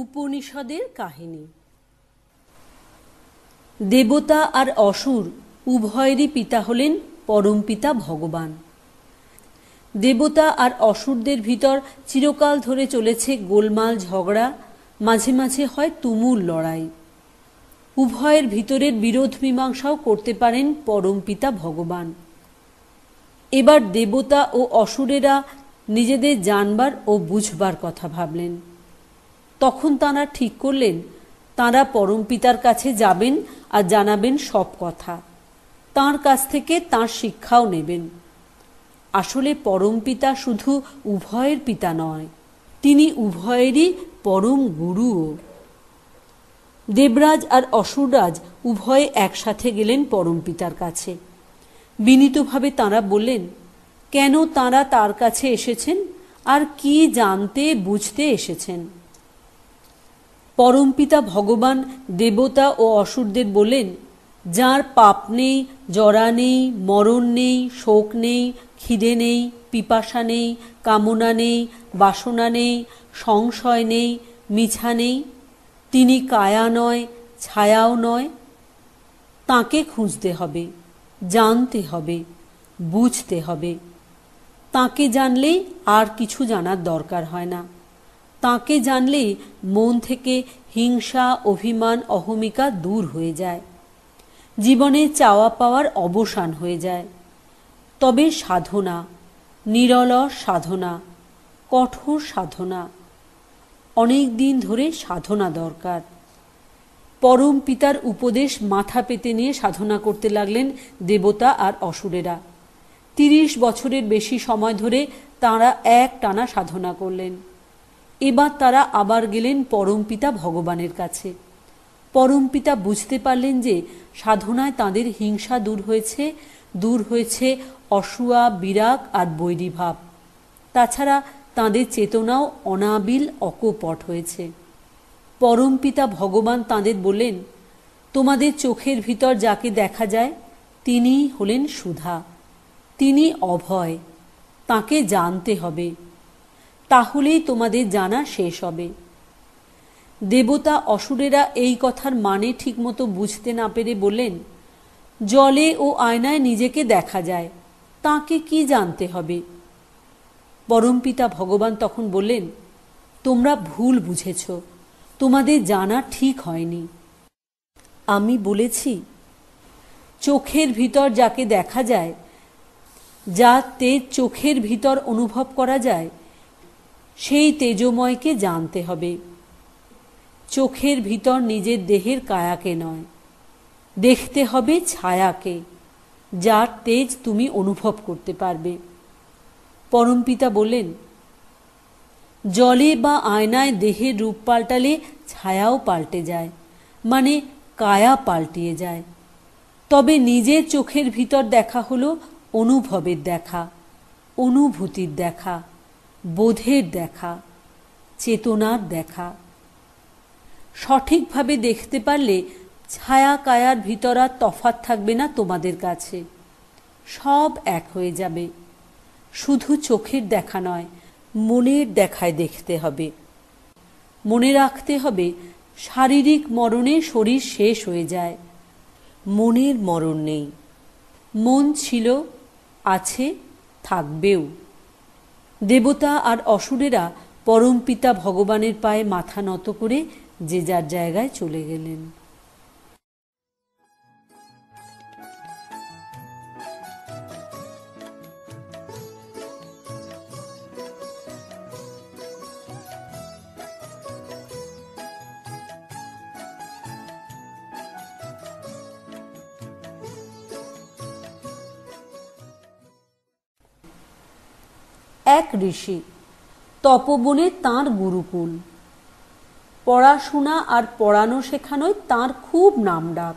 উপনিষদের কাহিনী। দেবতা আর অসুর উভয়েরই পিতা হলেন পরমপিতা ভগবান। দেবতা আর অসুরদের ভিতর চিরকাল ধরে চলেছে গোলমাল ঝগড়া, মাঝে মাঝে হয় তুমুল লড়াই। উভয়ের ভিতরের বিরোধ মীমাংসাও করতে পারেন পরমপিতা ভগবান। এবার দেবতা ও অসুরেরা নিজেদের জানবার ও বুঝবার কথা ভাবলেন। তখন তাঁরা ঠিক করলেন তাঁরা পরমপিতার কাছে যাবেন আর জানাবেন সব কথা, তাঁর কাছ থেকে তাঁর শিক্ষাও নেবেন। আসলে পরমপিতা শুধু উভয়ের পিতা নয়, তিনি উভয়েরই পরম গুরুও। দেবরাজ আর অসুররাজ উভয়ে একসাথে গেলেন পরমপিতার কাছে। বিনীতভাবে তাঁরা বললেন কেন তাঁরা তার কাছে এসেছেন আর কি জানতে বুঝতে এসেছেন। পরমপিতা ভগবান দেবতা ও অসুরদের বললেন, যার পাপ নেই, জরা নেই, মরণ নেই, শোক নেই, খিদে নেই, পিপাসা নেই, কামনা নেই, বাসনা নেই, সংশয় নেই, মিছা নেই, তিনি কায়া নয়, ছায়াও নয়। তাঁকে খুঁজতে হবে, জানতে হবে, বুঝতে হবে। তাঁকে জানলেই আর কিছু জানার দরকার হয় না। তাঁকে জানলেই মন থেকে হিংসা, অভিমান, অহমিকা দূর হয়ে যায়। জীবনে চাওয়া পাওয়ার অবসান হয়ে যায়। তবে সাধনা, নিরলস সাধনা, কঠোর সাধনা, অনেক দিন ধরে সাধনা দরকার। পরম পিতার উপদেশ মাথা পেতে নিয়ে সাধনা করতে লাগলেন দেবতা আর অসুরেরা। 30 বছরের বেশি সময় ধরে তাঁরা একটানা সাধনা করলেন। এবার তারা আবার গেলেন পরমপিতা ভগবানের কাছে। পরমপিতা বুঝতে পারলেন যে সাধনায় তাঁদের হিংসা দূর হয়েছে অসূয়া, বিরাগ আর বৈরীভাব। তাছাড়া তাঁদের চেতনাও অনাবিল, অকপট হয়েছে। পরমপিতা ভগবান তাঁদের বললেন, তোমাদের চোখের ভিতর যাকে দেখা যায় তিনিই হলেন সুধা, তিনি অভয়। তাঁকে জানতে হবে, তাহলেই তোমাদের জানা শেষ হবে। দেবতা অসুরেরা এই কথার মানে ঠিকমতো বুঝতে না পেরে বললেন, জলে ও আয়নায় নিজেকে দেখা যায়, তাঁকে কি জানতে হবে। পরমপিতা ভগবান তখন বললেন, তোমরা ভুল বুঝেছ, তোমাদের জানা ঠিক হয়নি। আমি বলেছি চোখের ভিতর যাকে দেখা যায়, যা তেজ চোখের ভিতর অনুভব করা যায়, সেই তেজময়কে জানতে হবে। চোখের ভিতর নিজের দেহের কায়াকে নয়, দেখতে হবে ছায়াকে, যার তেজ তুমি অনুভব করতে পারবে। পরমপিতা বললেন, জলে বা আয়নায় দেহের রূপ পাল্টালে ছায়াও পাল্টে যায়, মানে কায়া পাল্টিয়ে যায়। তবে নিজের চোখের ভিতর দেখা হলো অনুভবের দেখা, অনুভূতির দেখা, বোধের দেখা, চেতনার দেখা। সঠিকভাবে দেখতে পারলে ছায়া কায়ার ভিতর আর তফাৎ থাকবে না তোমাদের কাছে, সব এক হয়ে যাবে। শুধু চোখের দেখা নয়, মনের দেখায় দেখতে হবে। মনে রাখতে হবে শারীরিক মরণে শরীর শেষ হয়ে যায়, মনের মরণ নেই। মন ছিল, আছে, থাকবেও। দেবতা আর অসুরেরা পরমপিতা ভগবানের পায়ে মাথা নত করে যে যার জায়গায় চলে গেলেন। এক ঋষি, তপবনে তাঁর গুরুকুল। পড়াশোনা আর পড়ানো শেখানোয় তাঁর খুব নামডাক।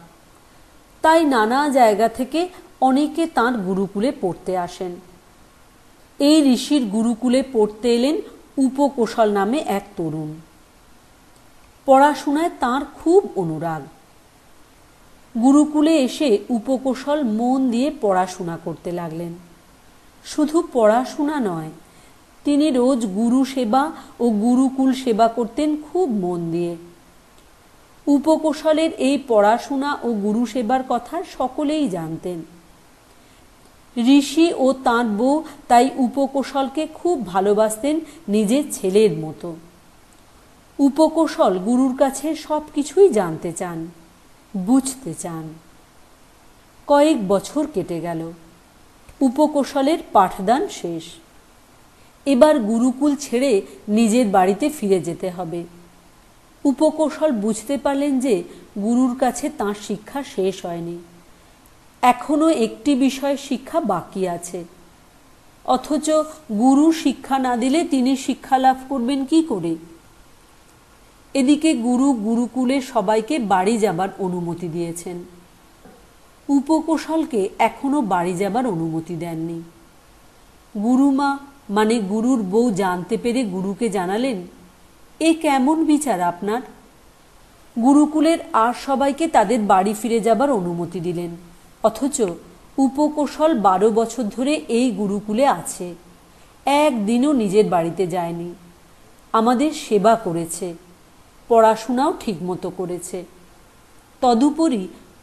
তাই নানা জায়গা থেকে অনেকে তাঁর গুরুকুলে পড়তে আসেন। এই ঋষির গুরুকুলে পড়তে এলেন উপকৌশল নামে এক তরুণ। পড়াশোনায় তাঁর খুব অনুরাগ। গুরুকুলে এসে উপকৌশল মন দিয়ে পড়াশোনা করতে লাগলেন। শুধু পড়াশোনা নয়, তিনি রোজ গুরু সেবা ও গুরুকুল সেবা করতেন খুব মন দিয়ে। উপকৌশলের এই পড়াশোনা ও গুরু সেবার কথা সকলেই জানতেন। ঋষি ও তাঁর বউ তাই উপকৌশলকে খুব ভালোবাসতেন নিজের ছেলের মতো। উপকৌশল গুরুর কাছে সব কিছুই জানতে চান, বুঝতে চান। কয়েক বছর কেটে গেল। উপকৌশলের পাঠদান শেষ। এবার গুরুকুল ছেড়ে নিজের বাড়িতে ফিরে যেতে হবে। উপকৌশল বুঝতে পারলেন যে গুরুর কাছে তাঁর শিক্ষা শেষ হয়নি, এখনো একটি বিষয় শিক্ষা বাকি আছে। অথচ গুরু শিক্ষা না দিলে তিনি শিক্ষা লাভ করবেন কি করে? এদিকে গুরু গুরুকুলে সবাইকে বাড়ি যাবার অনুমতি দিয়েছেন। উপকৌশলকে এখনো বাড়ি যাবার অনুমতি দেননি। গুরুমা মানে গুরুর বউ জানতে পেরে গুরুকে জানালেন, এ কেমন বিচার আপনার? গুরুকুলের আর সবাইকে তাদের বাড়ি ফিরে যাবার অনুমতি দিলেন, অথচ উপকৌশল 12 বছর ধরে এই গুরুকুলে আছে, একদিনও নিজের বাড়িতে যায়নি। আমাদের সেবা করেছে, পড়াশোনাও ঠিকমতো করেছে। তদুপরি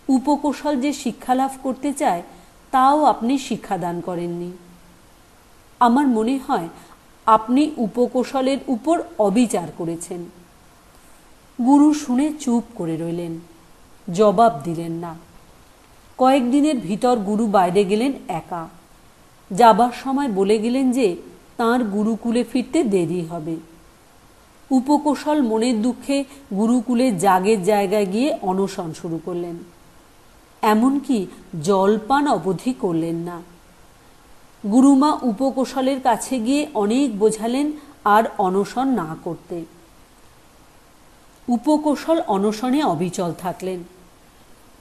উপকৌশল যে শিক্ষা লাভ করতে চায় তাও আপনি শিক্ষাদান করেননি। আমার মনে হয় আপনি উপকৌশলের উপর অবিচার করেছেন। গুরু শুনে চুপ করে রইলেন, জবাব দিলেন না। কয়েকদিনের ভিতর গুরু বাইরে গেলেন একা। যাবার সময় বলে গেলেন যে তাঁর গুরুকুলে ফিরতে দেরি হবে। উপকৌশল মনের দুঃখে গুরুকুলের জাগের জায়গায় গিয়ে অনশন শুরু করলেন। এমনকি জলপান অবধি করলেন না। গুরুমা উপকৌশলের কাছে গিয়ে অনেক বোঝালেন আর অনশন না করতে। উপকৌশল অনশনে অবিচল থাকলেন।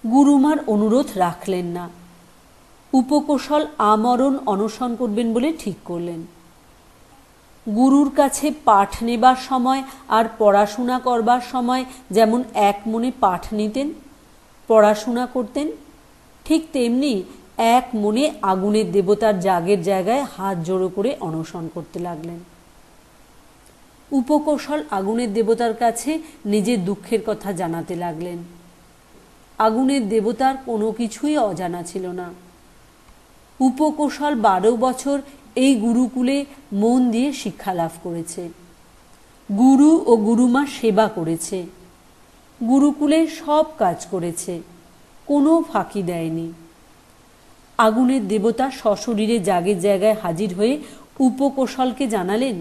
গুরুমার অনুরোধ রাখলেন না। উপকৌশল আমরণ অনশন করবেন বলে ঠিক করলেন। গুরুর কাছে পাঠ নেবার সময় আর পড়াশোনা করবার সময় যেমন এক মনে পাঠ নিতেন, পড়াশোনা করতেন, ঠিক তেমনি এক মনে আগুনের দেবতার জাগের জায়গায় হাত জোড়ো করে অনশন করতে লাগলেন। উপকৌশল আগুনের দেবতার কাছে নিজের দুঃখের কথা জানাতে লাগলেন। আগুনের দেবতার কোনো কিছুই অজানা ছিল না। উপকৌশল 12 বছর এই গুরুকুলে মন দিয়ে শিক্ষা লাভ করেছে। গুরু ও গুরুমা সেবা করেছে। গুরুকুলে সব কাজ করেছে, কোনো ফাঁকি দেয়নি। আগুনের দেবতা সশরীরে জাগের জায়গায় হাজির হয়ে উপকৌশলকে জানালেন,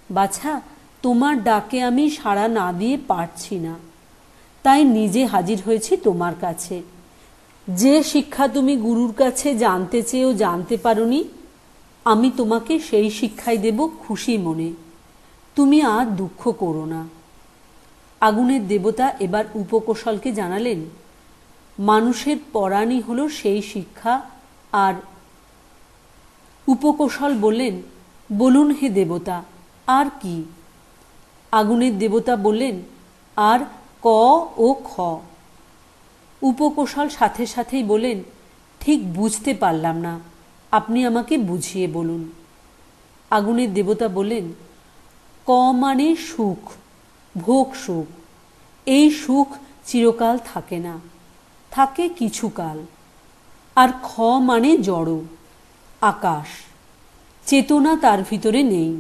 বাছা, তোমার ডাকে আমি সাড়া না দিয়ে পারছি না, তাই নিজে হাজির হয়েছি তোমার কাছে। যে শিক্ষা তুমি গুরুর কাছে জানতে চেয়েও জানতে পারোনি, আমি তোমাকে সেই শিক্ষাই দেব খুশি মনে। তুমি আর দুঃখ করো না। আগুনের দেবতা এবার উপকৌশলকে জানালেন, মানুষের পরাণই হলো সেই শিক্ষা। আর উপকৌশল বললেন, বলুন হে দেবতা, আর কি? আগুনের দেবতা বললেন, আর ক ও খ। উপকৌশল সাথে সাথেই বললেন, ঠিক বুঝতে পারলাম না, আপনি আমাকে বুঝিয়ে বলুন। আগুনের দেবতা বললেন, ক মানে সুখ, ভোগ সুখ। এই সুখ চিরকাল থাকে না, থাকে কিছুকাল। আর খ মানে জড়, আকাশ, চেতনা তার ভিতরে নেই,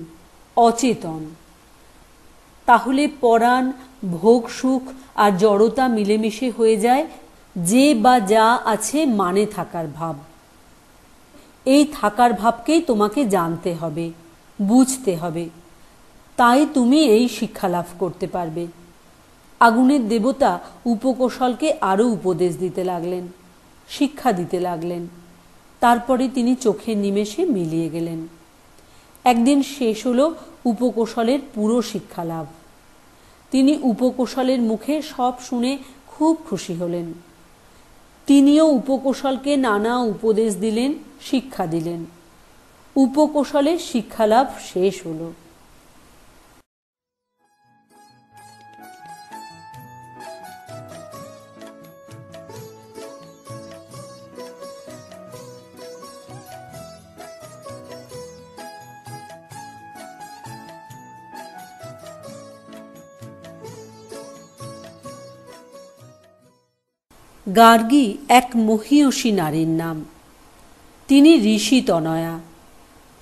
অচেতন। তাহলে পরাণ, ভোগ সুখ আর জড়তা মিলেমিশে হয়ে যায় যে বা যা আছে মানে থাকার ভাব। এই থাকার ভাবকেই তোমাকে জানতে হবে, বুঝতে হবে, তাই তুমি এই শিক্ষা লাভ করতে পারবে। আগুনের দেবতা উপকৌশলকে আরও উপদেশ দিতে লাগলেন, শিক্ষা দিতে লাগলেন। তারপরে তিনি চোখের নিমেষে মিলিয়ে গেলেন। একদিন শেষ হলো উপকৌশলের পুরো শিক্ষা লাভ। তিনি উপকৌশলের মুখে সব শুনে খুব খুশি হলেন। তিনিও উপকৌশলকে নানা উপদেশ দিলেন, শিক্ষা দিলেন। উপকৌশলের শিক্ষালাভ শেষ হলো। গার্গী এক মহীয়সী নারীর নাম। তিনি ঋষি তনয়া।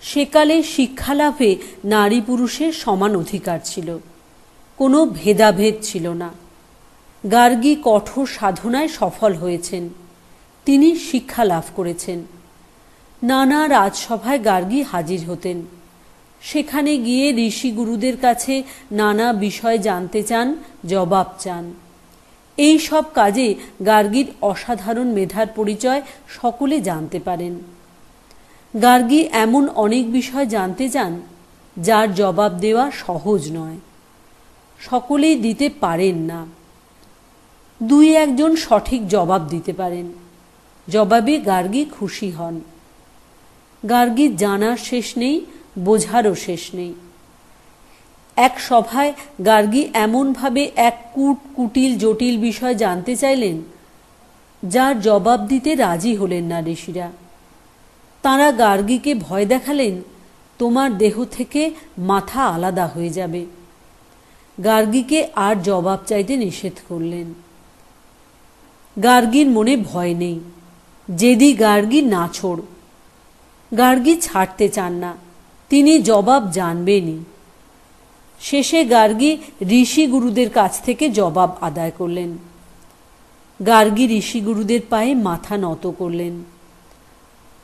সেকালে শিক্ষালাভে নারী পুরুষের সমান অধিকার ছিল, কোনো ভেদাভেদ ছিল না। গার্গী কঠোর সাধনায় সফল হয়েছেন। তিনি শিক্ষা লাভ করেছেন। নানা রাজসভায় গার্গী হাজির হতেন। সেখানে গিয়ে ঋষি গুরুদের কাছে নানা বিষয় জানতে চান, জবাব চান। এই সব কাজে গার্গীর অসাধারণ মেধার পরিচয় সকলে জানতে পারেন। গার্গী এমন অনেক বিষয় জানতে চান যার জবাব দেওয়া সহজ নয়। সকলেই দিতে পারেন না। দুই একজন সঠিক জবাব দিতে পারেন। জবাবে গার্গী খুশি হন। গার্গীর জানার শেষ নেই, বোঝারও শেষ নেই। এক সভায় গার্গী এমনভাবে এক কুটিল জটিল বিষয় জানতে চাইলেন যার জবাব দিতে রাজি হলেন না ঋষিরা। তাঁরা গার্গীকে ভয় দেখালেন, তোমার দেহ থেকে মাথা আলাদা হয়ে যাবে। গার্গীকে আর জবাব চাইতে নিষেধ করলেন। গার্গীর মনে ভয় নেই, জেদি গার্গী নাছোড়। গার্গী ছাড়তে চান না, তিনি জবাব জানবেনই। শেষে গার্গী ঋষি গুরুদের কাছ থেকে জবাব আদায় করলেন। গার্গী ঋষি গুরুদের পায়ে মাথা নত করলেন।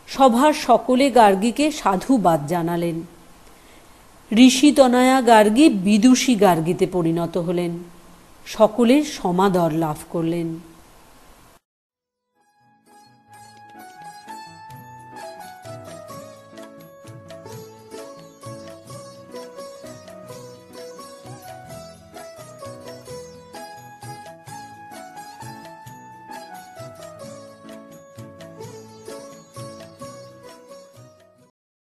সভার সকলে গার্গীকে সাধুবাদ জানালেন। ঋষি তনয়া গার্গী বিদুষী গার্গীতে পরিণত হলেন। সকলের সমাদর লাভ করলেন।